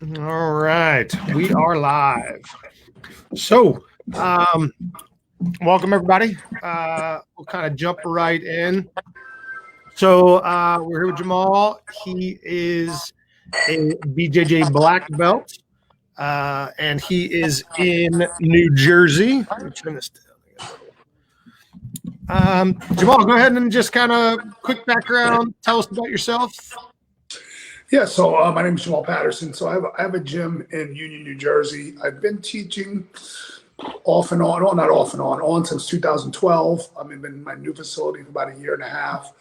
All right, we are live. So, welcome everybody. We'll kind of jump right in. So, we're here with Jamal. He is a BJJ black belt, and he is in New Jersey. Let me turn this down a little. Jamal, go ahead and just kind of quick background. Tell us about yourself. Yeah, so my name is Jamal Patterson. So I have a gym in Union, New Jersey. I've been teaching off and on, well, not off and on since 2012. I'm in my new facility for about a year and a half.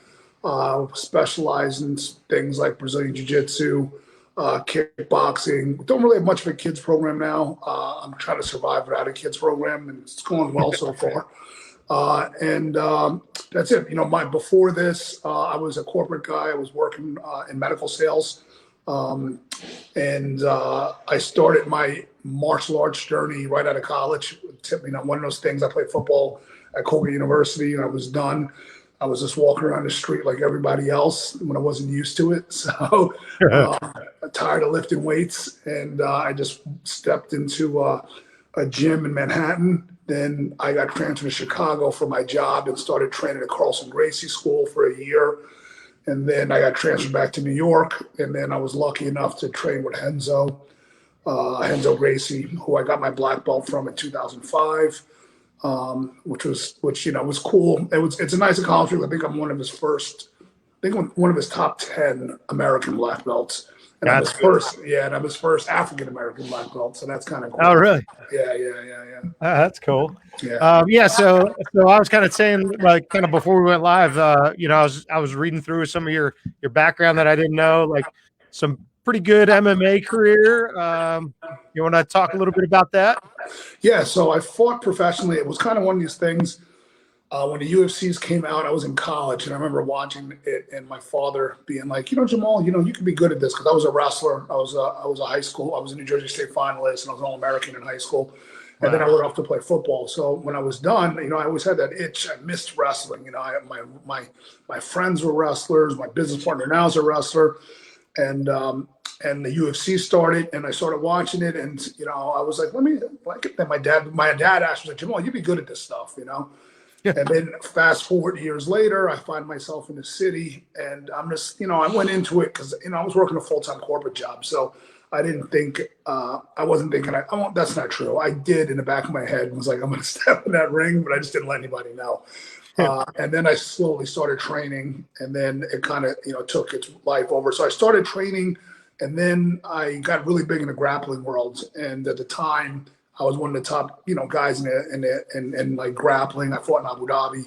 Specialize in things like Brazilian Jiu-Jitsu, kickboxing. Don't really have much of a kids program now. I'm trying to survive without a kids program, and it's going well so far. And that's it. Before this, I was a corporate guy. I was working in medical sales, and I started my martial arts journey right out of college. One of those things. I played football at Colgate University, and I was done. I was just walking around the street like everybody else when I wasn't used to it. So tired of lifting weights, and I just stepped into a gym in Manhattan. Then I got transferred to Chicago for my job and started training at Carlson Gracie School for a year. And then I got transferred back to New York. And then I was lucky enough to train with Renzo Gracie, who I got my black belt from in 2005, which was cool. It's a nice accomplishment. I think I'm one of his top 10 American black belts. And I'm his first African American black belt, so that's kind of cool. Oh, really? Yeah. That's cool. Yeah. So I was kind of saying, like, kind of before we went live, I was reading through some of your background that I didn't know, like some pretty good MMA career. You want to talk a little bit about that? Yeah. So I fought professionally. It was kind of one of these things. When the UFCs came out, I was in college, and I remember watching it, and my father being like, Jamal, you can be good at this, because I was a wrestler. I was a high school. I was a New Jersey State finalist, and I was an All-American in high school. And then I went off to play football. So when I was done, I always had that itch. I missed wrestling. My friends were wrestlers. My business partner now is a wrestler, and the UFC started, and I started watching it, and I was like, my dad asked me, like, Jamal, you'd be good at this stuff, Yeah. And then fast forward years later, I find myself in the city, and I'm just, I went into it because, I was working a full-time corporate job. So I didn't think, I wasn't thinking, that's not true. I did in the back of my head and was like, I'm going to step in that ring, but I just didn't let anybody know. And then I slowly started training, and then it kind of, took its life over. So I started training, and then I got really big in the grappling world. And at the time, I was one of the top, guys in like grappling. I fought in Abu Dhabi,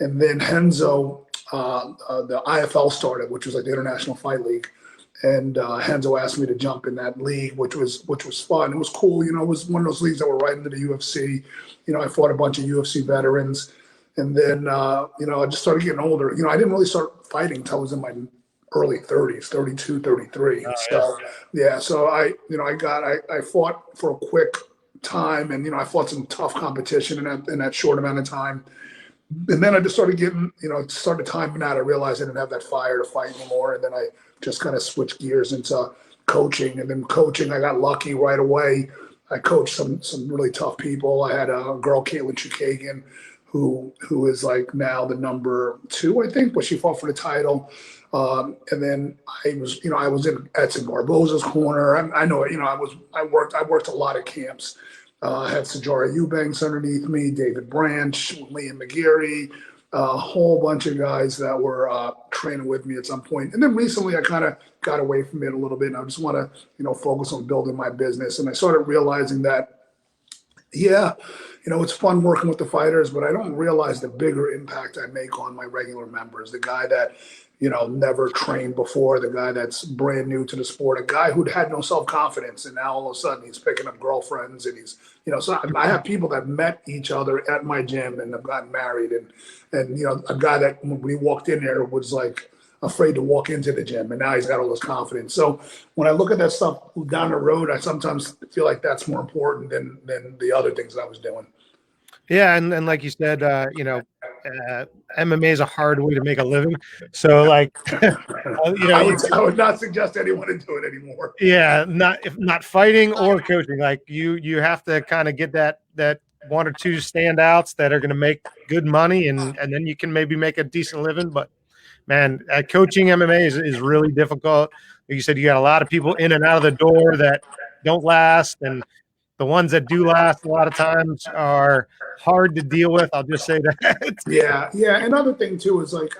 and then Renzo, the IFL started, which was like the International Fight League, and Renzo asked me to jump in that league, which was fun. It was cool, it was one of those leagues that were right into the UFC. I fought a bunch of UFC veterans, and then I just started getting older. I didn't really start fighting until I was in my early 30s, 32, 33. So I fought for a quick time, and I fought some tough competition in that short amount of time, and then I just started getting, started timing out. I realized I didn't have that fire to fight anymore, and then I just kind of switched gears into coaching. And then coaching, I got lucky right away. I coached some really tough people. I had a girl, Caitlin Chukagian, who is like now the number 2, I think, but she fought for the title. And then I was in Edson Barboza's corner. I worked a lot of camps. I had Sajara Eubanks underneath me, David Branch, Liam McGeary, a whole bunch of guys that were training with me at some point. And then recently I kind of got away from it a little bit, and I just want to, focus on building my business. And I started realizing that, it's fun working with the fighters, but I don't realize the bigger impact I make on my regular members. The guy that, never trained before, the guy that's brand new to the sport, a guy who'd had no self-confidence, and now all of a sudden he's picking up girlfriends, and he's, so I have people that met each other at my gym and have gotten married, and a guy that when we walked in there was like afraid to walk into the gym, and now he's got all this confidence. So when I look at that stuff down the road, I sometimes feel like that's more important than the other things that I was doing. Yeah, and like you said, MMA is a hard way to make a living. So like, I would not suggest anyone to do it anymore. Yeah, not if not fighting or coaching. Like you have to kind of get that one or two standouts that are going to make good money, and then you can maybe make a decent living. But man, coaching MMA is really difficult. Like you said, you got a lot of people in and out of the door that don't last, and the ones that do last a lot of times are hard to deal with. I'll just say that. Yeah. Another thing too is like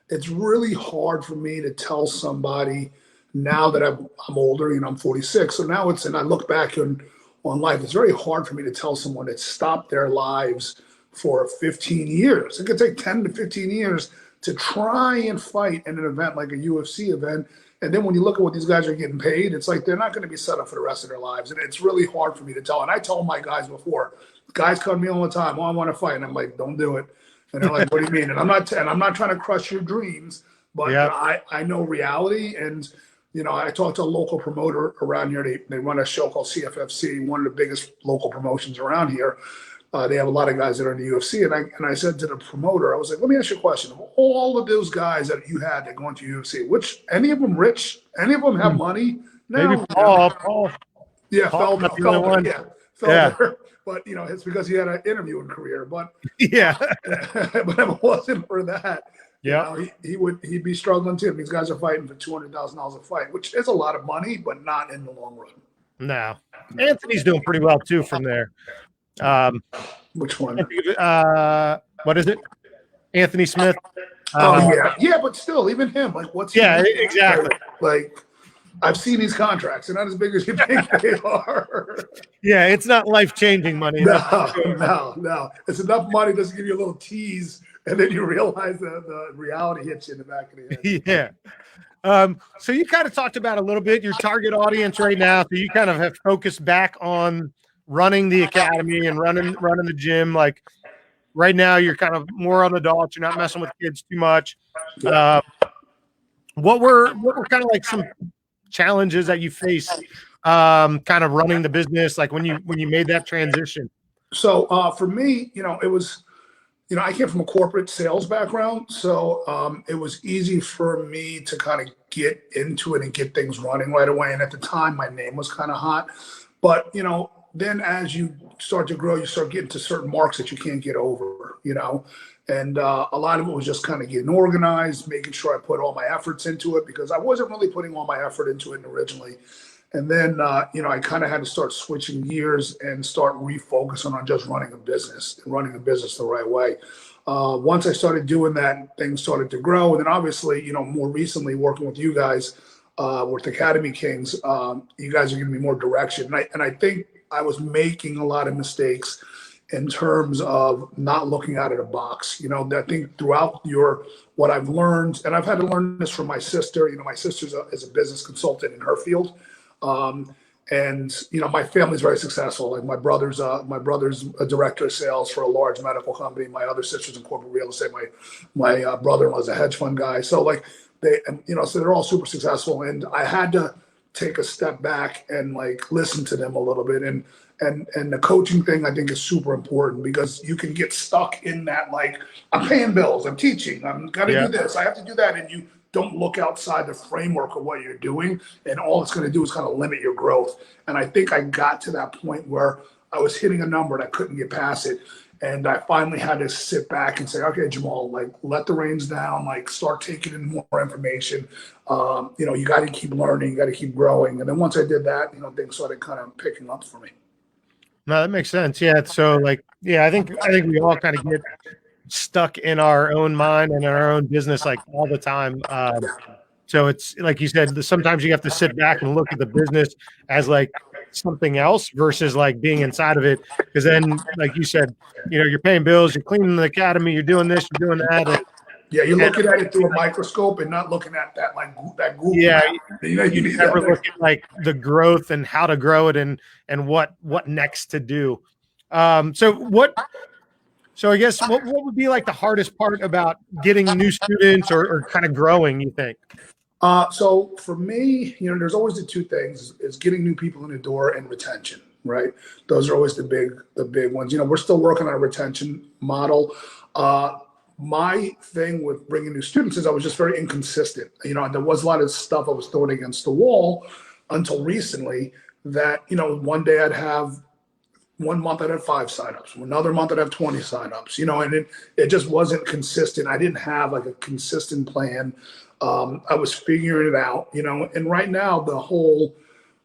it's really hard for me to tell somebody now that I'm older. I'm 46, so now and I look back on life. It's very hard for me to tell someone that stopped their lives for 15 years. It could take 10 to 15 years to try and fight in an event like a UFC event. And then when you look at what these guys are getting paid, it's like they're not going to be set up for the rest of their lives. And it's really hard for me to tell. And I told my guys before, guys come to me all the time, I want to fight. And I'm like, don't do it. And they're like, what do you mean? And I'm not trying to crush your dreams, but I know reality. And, I talked to a local promoter around here. They run a show called CFFC, one of the biggest local promotions around here. They have a lot of guys that are in the UFC. And I said to the promoter, I was like, let me ask you a question. Of all of those guys that you had that go into UFC, any of them rich? Any of them have money? No. Maybe Paul. Yeah, Paul, Felder. Yeah, Felder. Yeah. But, it's because he had an interviewing career. But yeah, but if it wasn't for that, yeah, he'd be struggling too. These guys are fighting for $200,000 a fight, which is a lot of money, but not in the long run. No, Anthony's doing pretty well too from there. Which one? What is it? Anthony Smith. Yeah, but still, even him, like, what's exactly. Like, I've seen these contracts; they're not as big as you think they are. Yeah, it's not life-changing money. No. It's enough money just to give you a little tease, and then you realize that the reality hits you in the back of the head. Yeah. So you kind of talked about a little bit your target audience right now. So you kind of have focused back on running the academy and running the gym. Like right now, you're kind of more on adults. You're not messing with kids too much. What were kind of like some challenges that you faced kind of running the business, like when you made that transition? So for me, it was, I came from a corporate sales background, so it was easy for me to kind of get into it and get things running right away. And at the time, my name was kind of hot, but then as you start to grow, you start getting to certain marks that you can't get over, and a lot of it was just kind of getting organized, making sure I put all my efforts into it, because I wasn't really putting all my effort into it originally. And then, I kind of had to start switching gears and start refocusing on just running a business and running a business the right way. Once I started doing that, things started to grow. And then obviously, more recently working with you guys, with Academy Kings, you guys are giving me more direction. And I think I was making a lot of mistakes in terms of not looking out of the box. I think throughout what I've learned, and I've had to learn this from my sister. My sister's is a business consultant in her field. And my family's very successful. Like my brother's a director of sales for a large medical company. My other sister's in corporate real estate. My brother-in-law's a hedge fund guy. So like so they're all super successful. And I had to take a step back and like listen to them a little bit. And the coaching thing I think is super important, because you can get stuck in that, like, I'm paying bills, I'm teaching, I'm gonna do this, I have to do that, and you don't look outside the framework of what you're doing, and all it's gonna do is kind of limit your growth. And I think I got to that point where I was hitting a number and I couldn't get past it. And I finally had to sit back and say, okay, Jamal, like, let the reins down, like, start taking in more information. You got to keep learning, you got to keep growing. And then once I did that, things started kind of picking up for me. No, that makes sense. Yeah. So like, I think we all kind of get stuck in our own mind and in our own business, like all the time. So it's like you said, sometimes you have to sit back and look at the business as like something else versus like being inside of it. Because then, like you said, you're paying bills, you're cleaning the academy, you're doing this, you're doing that. And, you're looking at it through a microscope and not looking at that that Google. Yeah, you need never look at like the growth and how to grow it and what next to do. So I guess what would be like the hardest part about getting new students or kind of growing, you think? So for me, there's always the two things: is getting new people in the door and retention. Right? Those are always the big ones. We're still working on a retention model. my thing with bringing new students is I was just very inconsistent. You know, there was a lot of stuff I was throwing against the wall until recently that, you know, one day I'd have, one month I'd have 5 signups, another month I'd have 20 signups, you know, and it just wasn't consistent. I didn't have like a consistent plan. I was figuring it out, you know, and right now the whole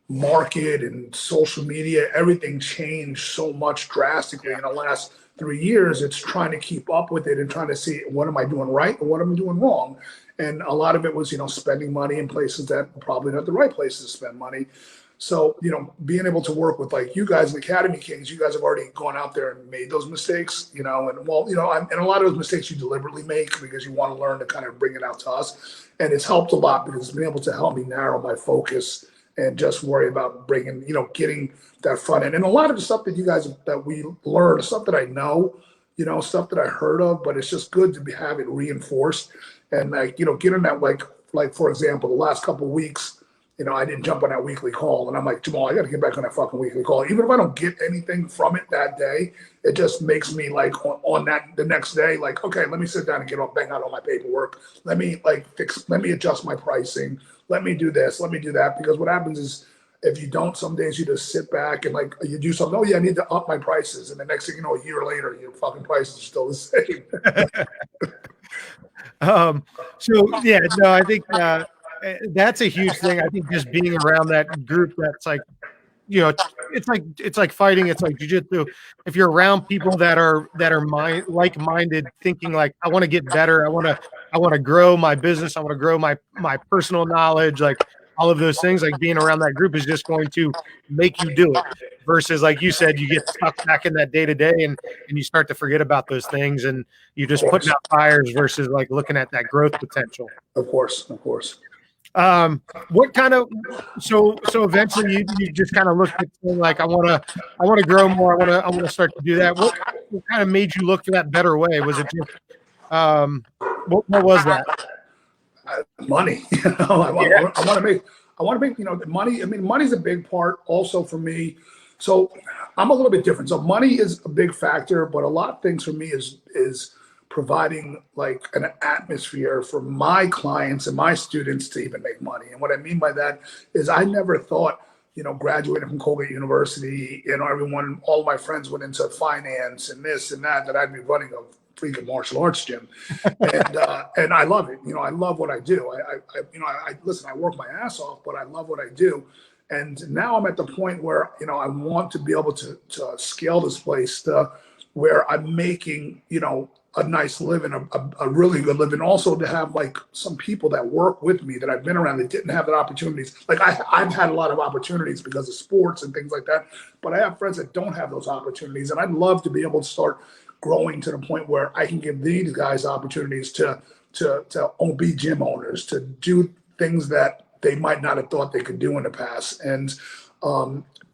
market and social media, everything changed so much drastically in the last 3 years. It's trying to keep up with it and trying to see what am I doing right and what am I doing wrong. And a lot of it was, you know, spending money in places that are probably not the right places to spend money. So, you know, being able to work with like you guys in Academy Kings, you guys have already gone out there and made those mistakes, you know, and well, you know, and a lot of those mistakes you deliberately make because you want to learn to kind of bring it out to us. And it's helped a lot because it's been able to help me narrow my focus and just worry about bringing, you know, getting that front end. And a lot of the stuff that you guys, that we learned, stuff that I know, you know, stuff that I heard of, but it's just good to have it reinforced. And like, you know, getting that, like, for example, the last couple of weeks, you know, I didn't jump on that weekly call and I'm like, Jamal, I got to get back on that fucking weekly call. Even if I don't get anything from it that day, it just makes me like on that, the next day, like, okay, let me sit down and bang out all my paperwork. Let me let me adjust my pricing. Let me do this, let me do that. Because what happens is if you don't, some days you just sit back and like you do something, oh yeah, I need to up my prices. And the next thing you know, a year later, your fucking prices are still the same. So yeah, no, I think that's a huge thing. I think just being around that group that's like, you know, it's like fighting, it's like jiu-jitsu. If you're around people that are like-minded, thinking like, I want to get better, I want to grow my business, I want to grow my personal knowledge, like all of those things, like being around that group is just going to make you do it. Versus, like you said, you get stuck back in that day to day and you start to forget about those things and you just putting out fires versus like looking at that growth potential. Of course, of course. What kind of, so eventually you just kind of looked at like, I want to grow more. I want to start to do that. What kind of made you look for that better way? Was it just, what was that? Money. You know, I want to make, you know, money. I mean, money's a big part also for me. So I'm a little bit different. So money is a big factor, but a lot of things for me is providing like an atmosphere for my clients and my students to even make money. And what I mean by that is I never thought, you know, graduating from Colgate University, you know, all of my friends went into finance and this and that I'd be running a freaking martial arts gym. And I love it. You know, I love what I do. I listen, I work my ass off, but I love what I do. And now I'm at the point where, you know, I want to be able to scale this place to where I'm making, you know, a nice living, a really good living. Also to have like some people that work with me that I've been around that didn't have that opportunities. Like I've had a lot of opportunities because of sports and things like that, but I have friends that don't have those opportunities. And I'd love to be able to start growing to the point where I can give these guys opportunities to be gym owners, to do things that they might not have thought they could do in the past. And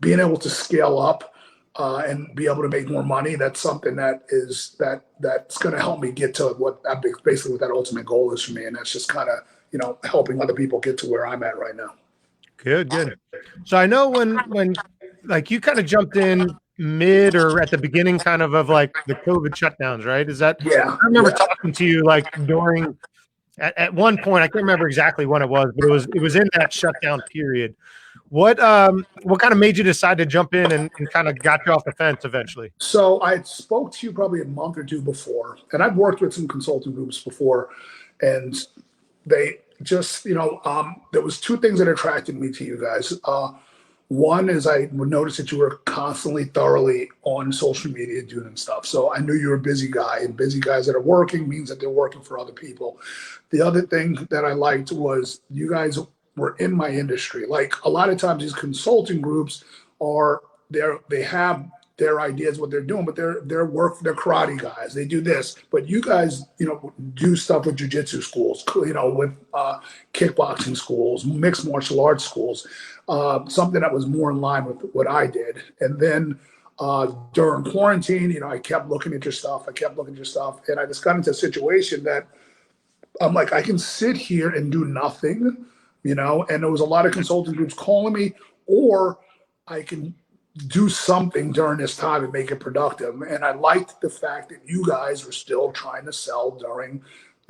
being able to scale up and be able to make more money, that's something that's going to help me get to basically what that ultimate goal is for me. And that's just kind of, you know, helping other people get to where I'm at right now. Good. So I know when like you kind of jumped in mid or at the beginning kind of like the COVID shutdowns, right? Is that, yeah, I remember talking to you like during, at one point, I can't remember exactly when it was, but it was in that shutdown period. What kind of made you decide to jump in and kind of got you off the fence eventually? So I spoke to you probably a month or two before, and I've worked with some consulting groups before, and they just, you know, there was two things that attracted me to you guys. One is I would notice that you were constantly thoroughly on social media doing stuff. So I knew you were a busy guy, and busy guys that are working means that they're working for other people. The other thing that I liked was you guys were in my industry. Like a lot of times these consulting groups they have their ideas, what they're doing, but they're karate guys. They do this, but you guys, you know, do stuff with jiu-jitsu schools, you know, with kickboxing schools, mixed martial arts schools, something that was more in line with what I did. And then during quarantine, you know, I kept looking at your stuff. And I just got into a situation that I'm like, I can sit here and do nothing, you know, and there was a lot of consulting groups calling me, or I can do something during this time and make it productive. And I liked the fact that you guys were still trying to sell during,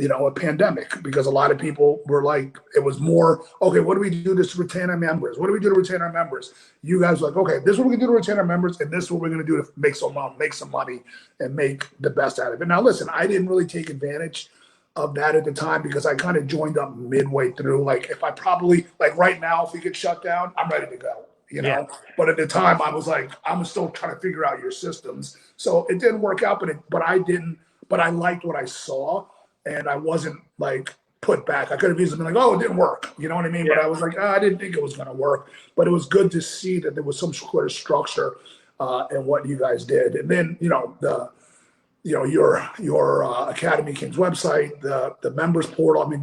a pandemic, because a lot of people were like, it was more, okay, what do we do to retain our members? What do we do to retain our members? You guys were like, okay, this is what we can do to retain our members, and this is what we're going to do to make some money and make the best out of it. Now, listen, I didn't really take advantage of that at the time because I kind of joined up midway through. Like, if I probably, like right now, if we get shut down, I'm ready to go. Yeah. But at the time I was like, I'm still trying to figure out your systems. So it didn't work out, but I liked what I saw, and I wasn't like put back. I could have easily been like, oh, it didn't work. You know what I mean? Yeah. But I was like, I didn't think it was going to work, but it was good to see that there was some sort of structure in what you guys did. And then, your Academy Kings website, the members portal. I mean,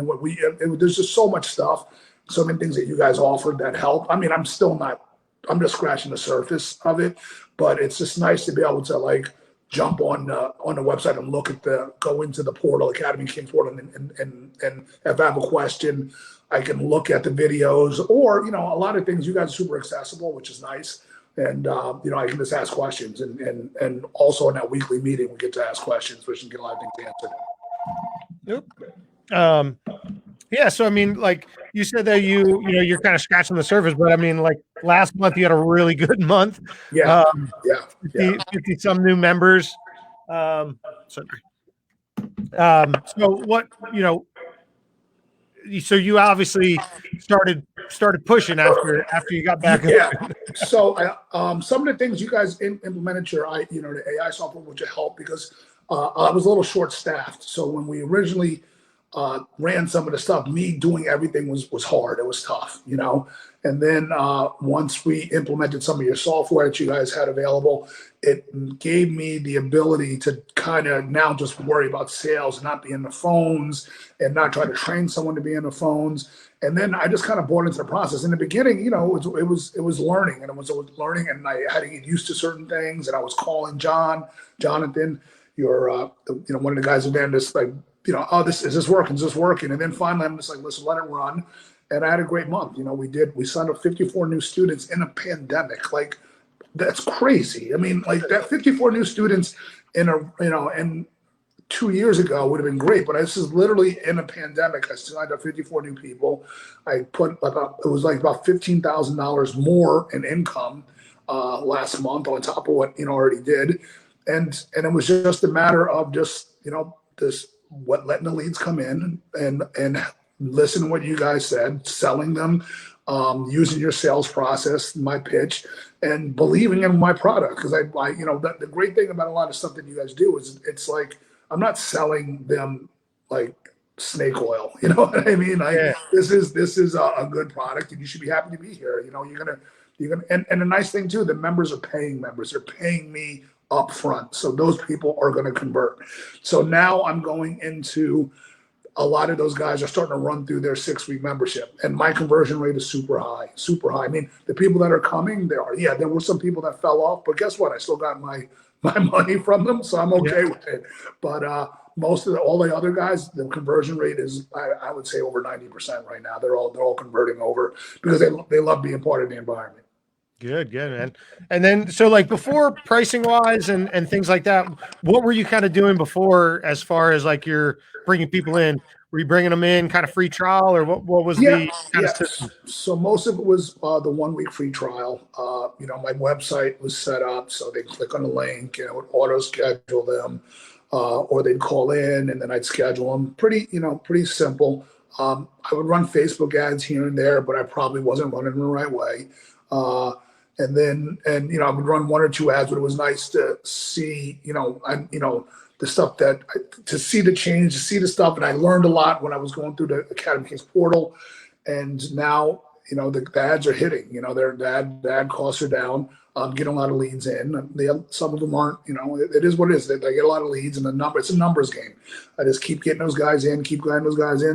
there's just so much stuff, so many things that you guys offered that help. I mean, I'm just scratching the surface of it, but it's just nice to be able to like jump on the website and go into the portal, Academy Kings portal, and if I have a question, I can look at the videos, or a lot of things. You guys are super accessible, which is nice. And I can just ask questions, and also in that weekly meeting we get to ask questions, which can get a lot of things answered. Yep. Yeah. So I mean, like you said that you're kind of scratching the surface, but I mean, like last month you had a really good month. Yeah. 50 some new members. So what so you obviously started pushing after you got back. Yeah. So some of the things you guys implemented the AI software, which helped because I was a little short staffed. So when we originally ran some of the stuff, me doing everything was hard. It was tough, And then once we implemented some of your software that you guys had available, it gave me the ability to kind of now just worry about sales, not be in the phones, and not try to train someone to be in the phones. And then I just kind of bought into the process. In the beginning, it was learning, and it was learning, and I had to get used to certain things. And I was calling Jonathan, your one of the guys in there, just like, is this working? Is this working? And then finally, I'm just like, listen, let it run. And I had a great month. We signed up 54 new students in a pandemic. Like, that's crazy. I mean, like that 54 new students and 2 years ago would have been great, but this is literally in a pandemic. I signed up 54 new people. I put it was like about $15,000 more in income last month on top of what already did, and it was just a matter of just letting the leads come in and listen to what you guys said, selling them, using your sales process, my pitch, and believing in my product. Because the great thing about a lot of stuff that you guys do is it's like, I'm not selling them like snake oil. You know what I mean? This is a good product, and you should be happy to be here. You're gonna, and the nice thing too, the members are paying members. They're paying me up front, so those people are going to convert. So now I'm going into a lot of those guys are starting to run through their 6-week membership, and my conversion rate is super high. I mean, the people that are coming, there were some people that fell off, but guess what? I still got my money from them, so I'm okay with it. But all the other guys, the conversion rate is, I would say, over 90% right now. They're all converting over because they love being part of the environment. Good, man. And then, so like before, pricing wise and things like that, what were you kind of doing before, as far as like you're bringing people in? Were you bringing them in kind of free trial, or what was the kind of system? So most of it was the 1 week free trial. My website was set up so they click on the link and it would auto schedule them, or they'd call in and then I'd schedule them. Pretty simple. I would run Facebook ads here and there, but I probably wasn't running them the right way. I would run 1 or 2 ads, but it was nice to see, the stuff to see the change, to see the stuff. And I learned a lot when I was going through the Academy Kings portal. And now, the ads are hitting, the ad costs are down. I'm getting a lot of leads in. Some of them aren't, it is what it is. They get a lot of leads, and it's a numbers game. I just keep getting those guys in,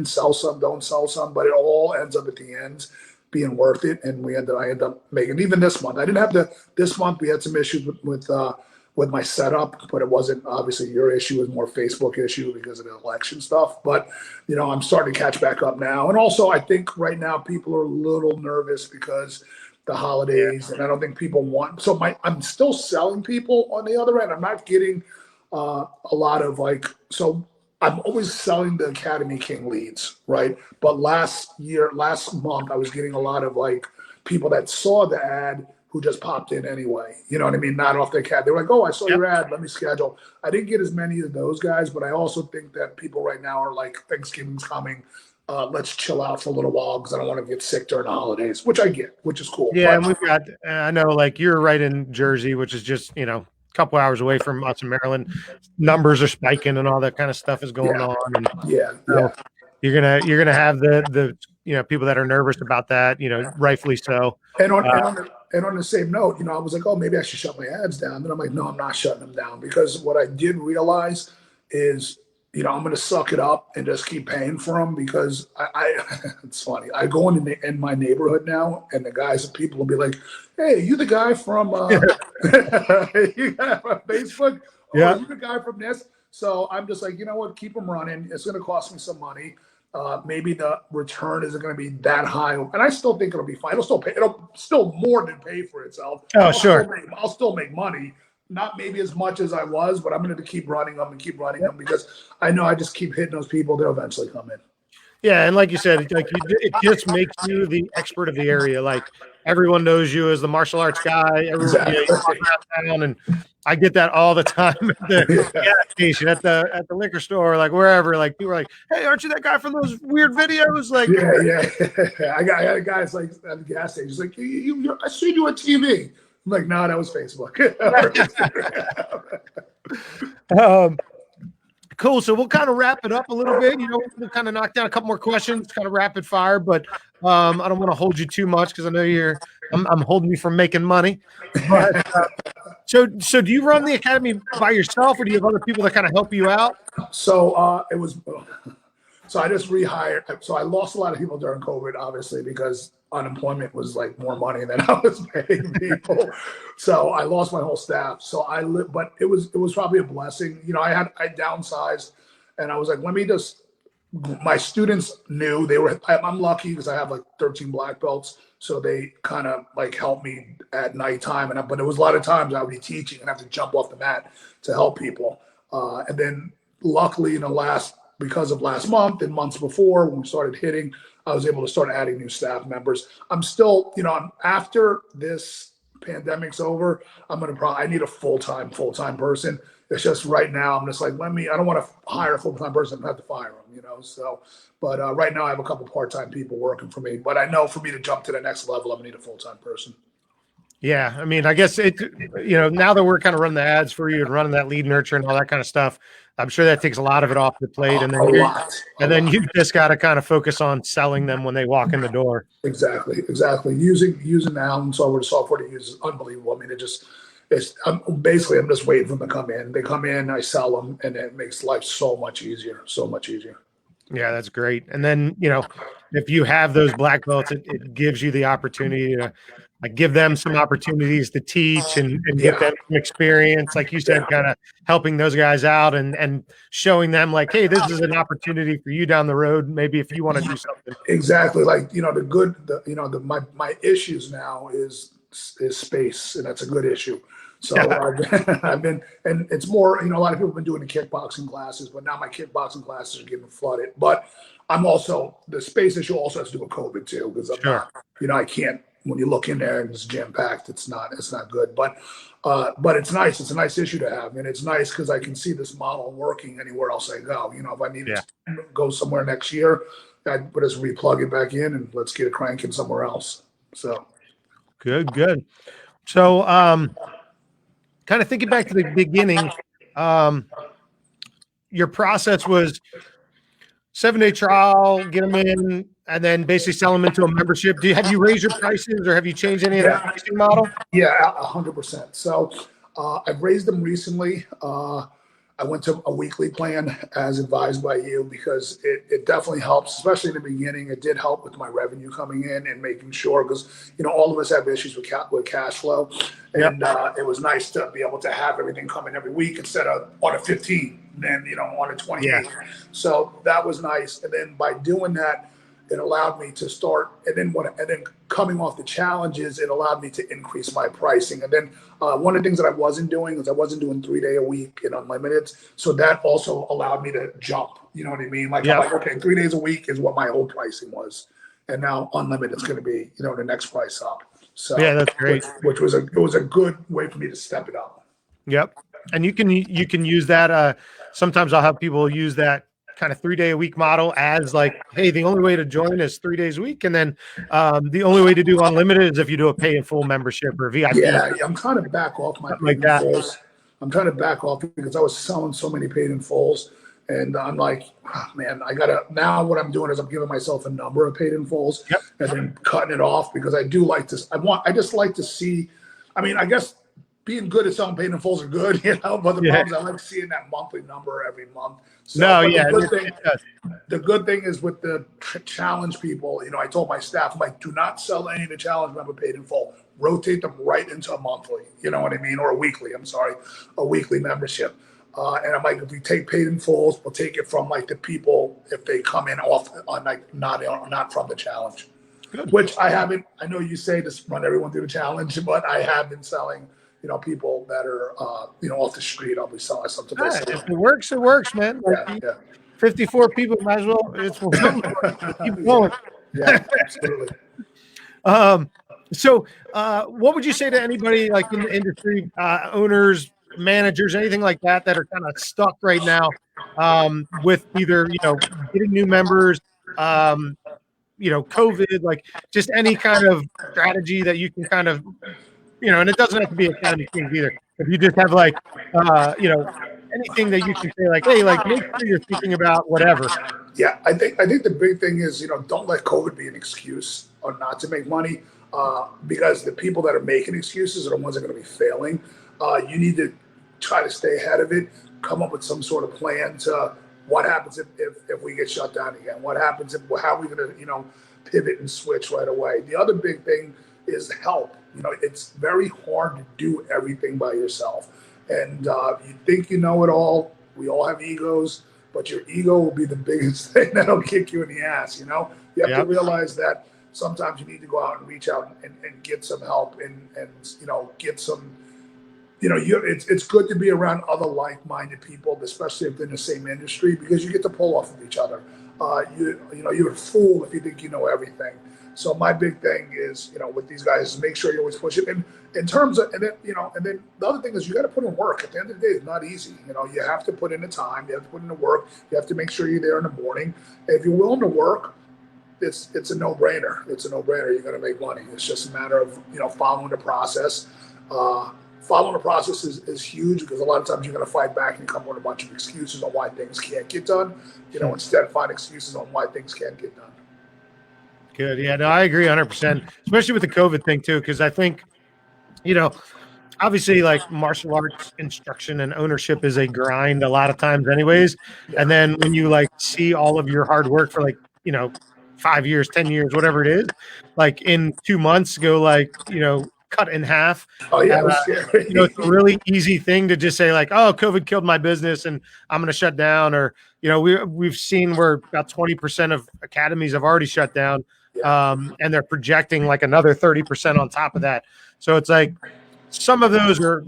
sell some, don't sell some, but it all ends up at the end being worth it. And I end up making, even this month. I didn't have this month we had some issues with my setup, but it wasn't obviously your issue. It was more Facebook issue because of the election stuff. But, I'm starting to catch back up now. And also I think right now people are a little nervous because the holidays, and I don't think people want. So I'm still selling people on the other end. I'm not getting a lot of like. So I'm always selling the Academy King leads, right? But last month, I was getting a lot of like people that saw the ad who just popped in anyway. You know what I mean? Not off their cat. They were like, "Oh, I saw your ad. Let me schedule." I didn't get as many of those guys, but I also think that people right now are like, Thanksgiving's coming. Let's chill out for a little while because I don't want to get sick during the holidays, which I get, which is cool. Yeah, But, and we've got. I know, like you're right in Jersey, which is just a couple hours away from us in Maryland. Numbers are spiking and all that kind of stuff is going on, and yeah. so you're gonna have the people that are nervous about that, rightfully so. And on the same note, I was like, oh, maybe I should shut my ads down. Then I'm like, no, I'm not shutting them down, because what I did realize is, I'm going to suck it up and just keep paying for them, because it's funny. I go in my neighborhood now, and the people will be like, hey, you the guy from, you guy from Facebook? Yeah. Or you the guy from this? So I'm just like, you know what? Keep them running. It's going to cost me some money. Maybe the return isn't going to be that high, and I still think it'll be fine. It'll still more than pay for itself. Oh, sure. I'll still make money, not maybe as much as I was, but I'm going to keep running them because I know I just keep hitting those people. They'll eventually come in. Yeah, and like you said, it just makes you the expert of the area. Like everyone knows you as the martial arts guy. Everyone, you walk around town, and I get that all the time at the gas station, at the liquor store, like wherever. Like people are like, "Hey, aren't you that guy from those weird videos?" Like, yeah. I got guys like at the gas station. He's like, I seen you on TV. I'm like, no, that was Facebook. Cool. So we'll kind of wrap it up a little bit. We'll kind of knock down a couple more questions, kind of rapid fire, but I don't want to hold you too much because I know I'm holding you from making money. But, so do you run the academy by yourself, or do you have other people that kind of help you out? So I just rehired. So I lost a lot of people during COVID, obviously, because unemployment was like more money than I was paying people. So I lost my whole staff. So but it was probably a blessing. I downsized, and I was like, my students knew I'm lucky because I have like 13 black belts. So they kind of like helped me at nighttime. But there was a lot of times I would be teaching and have to jump off the mat to help people. And then luckily because of last month and months before when we started hitting, I was able to start adding new staff members. I'm still, after this pandemic's over, I need a full-time person. It's just right now, I'm just like, I don't want to hire a full-time person and have to fire them, but right now I have a couple part-time people working for me, but I know for me to jump to the next level, I'm gonna need a full-time person. Yeah. I mean, I guess now that we're kind of running the ads for you and running that lead nurture and all that kind of stuff, I'm sure that takes a lot of it off the plate. And then you just got to kind of focus on selling them when they walk in the door. Exactly. Using the Allen software to use is unbelievable. I mean, I'm just waiting for them to come in. They come in, I sell them, and it makes life so much easier. Yeah, that's great. And then, if you have those black belts, it gives you the opportunity to give them some opportunities to teach and get them some experience. Like you said, kind of helping those guys out and showing them like, hey, this is an opportunity for you down the road. Maybe if you want to do something. Exactly. Like, my issues now is space, and that's a good issue. So I've been, and it's more, a lot of people have been doing the kickboxing classes, but now my kickboxing classes are getting flooded. But the space issue also has to do with COVID too, because I can't, when you look in there and it's jam packed, it's not good. But it's nice. It's a nice issue to have, and it's nice because I can see this model working anywhere else I go. If I need to go somewhere next year, I'd just replug it back in and let's get it cranking somewhere else. So good. So kind of thinking back to the beginning, your process was 7-day trial, get them in, and then basically sell them into a membership. Have you raised your prices, or have you changed any of that pricing model? Yeah, 100%. So I've raised them recently. I went to a weekly plan as advised by you, because it definitely helps, especially in the beginning. It did help with my revenue coming in and making sure, because all of us have issues with cash flow, and it was nice to be able to have everything coming every week instead of on a 15, then on a 28. So that was nice. And then by doing that, it allowed me to start, and then coming off the challenges, it allowed me to increase my pricing. And then one of the things that I wasn't doing is I wasn't doing 3 day a week in unlimited. So that also allowed me to jump. You know what I mean? Like, Yeah. I'm like, okay, 3 days a week is what my old pricing was. And now unlimited is going to be, the next price up. So Yeah, that's great. Which was a good way for me to step it up. Yep. And you can use that. Sometimes I'll have people use that kind of 3 day a week model as like, hey, the only way to join is 3 days a week. And then the only way to do unlimited is if you do a pay in full membership or VIP. Yeah, I'm trying to back off my Something like paid in that. fulls. I'm trying to back off because I was selling so many paid in fulls. And I'm like, man, now what I'm doing is I'm giving myself a number of paid in fulls. Yep. And then cutting it off because I do like this. I just like to see, I guess being good at selling paid in fulls are good, but the problem is I like seeing that monthly number every month. So, No, but yeah. the good thing is with the challenge people, I told my staff, I'm like, do not sell any of the challenge member paid in full. Rotate them right into a monthly, you know what I mean? Or a weekly membership. And I'm like, if we take paid in fulls, we'll take it from like the people if they come in off on like not from the challenge. Good. Which I haven't. I know you say to run everyone through the challenge, but I have been selling. People that are off the street. I'll be selling something. If it works, it works, man. Like, yeah. 54 people, might as well. It's keep going. Yeah, absolutely. So, what would you say to anybody like in the industry, owners, managers, anything like that are kind of stuck right now with either getting new members, COVID, like just any kind of strategy that you can kind of, and it doesn't have to be Academy Kings either. If you just have like, anything that you can say like, hey, like make sure you're thinking about whatever. Yeah, I think the big thing is, don't let COVID be an excuse or not to make money, because the people that are making excuses are the ones that are going to be failing. You need to try to stay ahead of it, come up with some sort of plan to what happens if we get shut down again. What happens how are we going to, pivot and switch right away. The other big thing is help. It's very hard to do everything by yourself. And you think you know it all. We all have egos, but your ego will be the biggest thing that'll kick you in the ass. You have to realize that sometimes you need to go out and reach out and get some help and get some, it's good to be around other like-minded people, especially if they're in the same industry, because you get to pull off of each other. You're a fool if you think you know everything. So my big thing is, with these guys, is make sure you always push it. And in terms of, and then the other thing is you got to put in work. At the end of the day, it's not easy. You have to put in the time. You have to put in the work. You have to make sure you're there in the morning. And if you're willing to work, it's a no-brainer. It's a no-brainer. You're going to make money. It's just a matter of, following the process. Following the process is huge because a lot of times you're going to fight back and come with a bunch of excuses on why things can't get done. Instead find excuses on why things can't get done. Good. Yeah, no, I agree 100%, especially with the COVID thing too, because I think, obviously like martial arts instruction and ownership is a grind a lot of times anyways. Yeah. And then when you like see all of your hard work for like, 5 years, 10 years, whatever it is, like in 2 months go like, cut in half. Oh yeah. It's a really easy thing to just say like, oh, COVID killed my business and I'm going to shut down. Or, we've seen where about 20% of academies have already shut down. And they're projecting like another 30% on top of that. So it's like some of those are,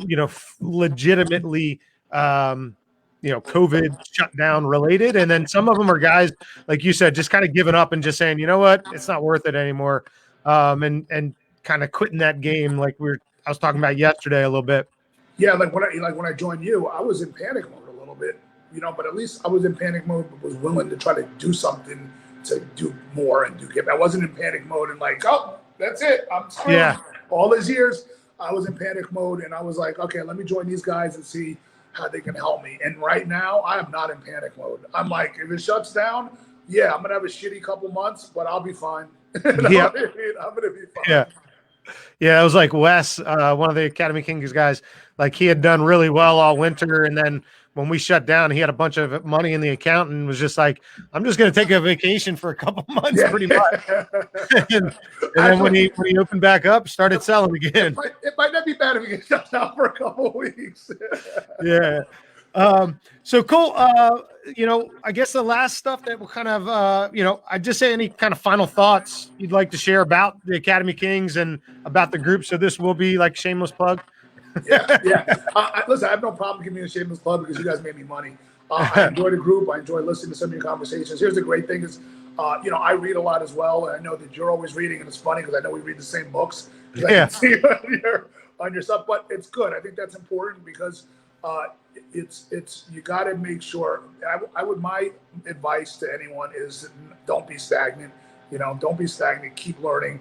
legitimately, COVID shutdown related. And then some of them are guys, like you said, just kind of giving up and just saying, you know what, it's not worth it anymore. And kind of quitting that game. Like I was talking about yesterday a little bit. Yeah. Like when I joined you, I was in panic mode a little bit, but at least I was in panic mode, but was willing to try to do something to do more and I wasn't in panic mode and like, oh, that's it. I'm sorry. Yeah. All these years I was in panic mode and I was like, okay, let me join these guys and see how they can help me. And right now I am not in panic mode. I'm like, if it shuts down, yeah, I'm going to have a shitty couple months, but I'll be fine. Yeah. I'm going to be fine. Yeah. Yeah. It was like Wes, one of the Academy Kings guys, like he had done really well all winter. And then when we shut down, he had a bunch of money in the account and was just like, I'm just going to take a vacation for a couple months, pretty much. and then when he opened back up, started selling again. It might not be bad if we get shut down for a couple of weeks. Yeah. So cool. I guess the last stuff that will kind of, I just say any kind of final thoughts you'd like to share about the Academy Kings and about the group. So this will be like shameless plug. Yeah. Listen, I have no problem giving you a shameless plug because you guys made me money. I enjoy the group. I enjoy listening to some of your conversations. Here's the great thing is, I read a lot as well, and I know that you're always reading, and it's funny because I know we read the same books. I can see it on your stuff, but it's good. I think that's important because it's you got to make sure. My advice to anyone is don't be stagnant. Don't be stagnant. Keep learning,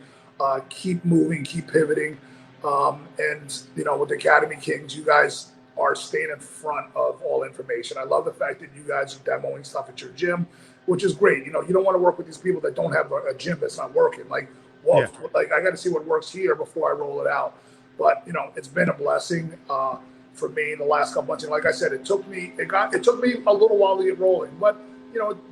keep moving, keep pivoting. And with the Academy Kings, you guys are staying in front of all information. I love the fact that you guys are demoing stuff at your gym, which is great. You don't want to work with these people that don't have a gym that's not working. Like I got to see what works here before I roll it out. But it's been a blessing for me in the last couple months. And like I said, it took me a little while to get rolling. But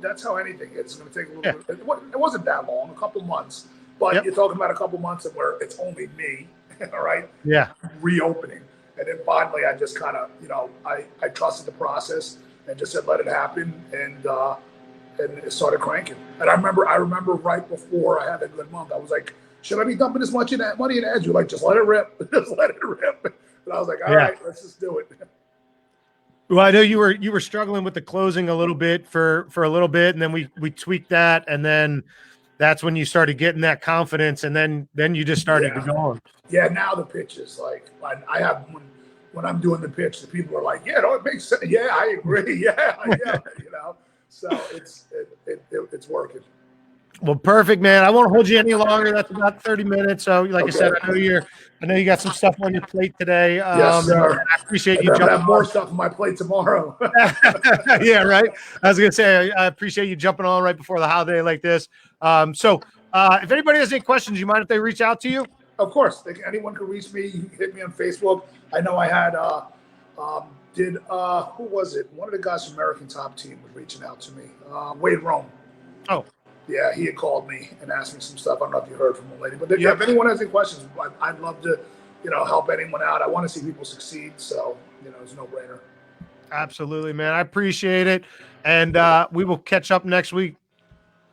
that's how anything is. It's going to take a little bit. It wasn't that long, a couple months. But you're talking about a couple months of where it's only me. All right. Yeah. Reopening. And then finally, I just kind of, I trusted the process and just said, let it happen. And it started cranking. And I remember right before I had a good month, I was like, should I be dumping this much money in ads? You're like, just let it rip. Just let it rip. And I was like, all right, let's just do it. Well, I know you were struggling with the closing a little bit for a little bit. And then we tweaked that. And then that's when you started getting that confidence, and then you just started to go on. Yeah, now the pitch is like I have when I'm doing the pitch, the people are like, "Yeah, no, it makes sense. Yeah, I agree. Yeah." So it's working. Well, perfect, man. I won't hold you any longer. That's about 30 minutes. So, like I said, I know you got some stuff on your plate today. Yes, sir. I appreciate you jumping. I have more stuff on my plate tomorrow. Yeah, right. I was gonna say I appreciate you jumping on right before the holiday like this. So if anybody has any questions, you mind if they reach out to you? Of course, anyone can reach me. You can hit me on Facebook. I know I had who was it? One of the guys from American Top Team was reaching out to me. Wade Rome. Oh. Yeah, he had called me and asked me some stuff. I don't know if you heard from him lately, but if anyone has any questions, I'd love to, help anyone out. I want to see people succeed, so it's a no-brainer. Absolutely, man. I appreciate it, and we will catch up next week.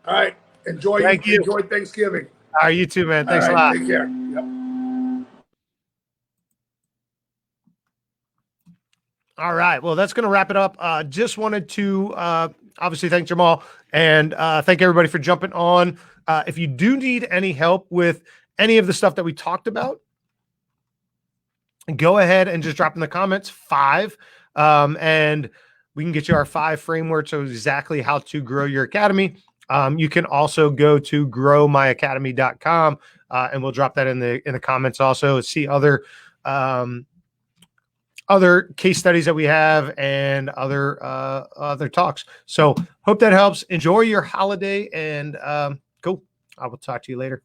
All right, enjoy Thanksgiving. All right, you too, man. Thanks a lot. Take care. Yep. All right. Well, that's going to wrap it up. Just wanted to obviously thank Jamal and thank everybody for jumping on. If you do need any help with any of the stuff that we talked about, go ahead and just drop in the comments 5, and we can get you our 5 frameworks of exactly how to grow your academy. You can also go to growmyacademy.com, and we'll drop that in the comments also. See other case studies that we have and other talks. So hope that helps. Enjoy your holiday, and cool. I will talk to you later.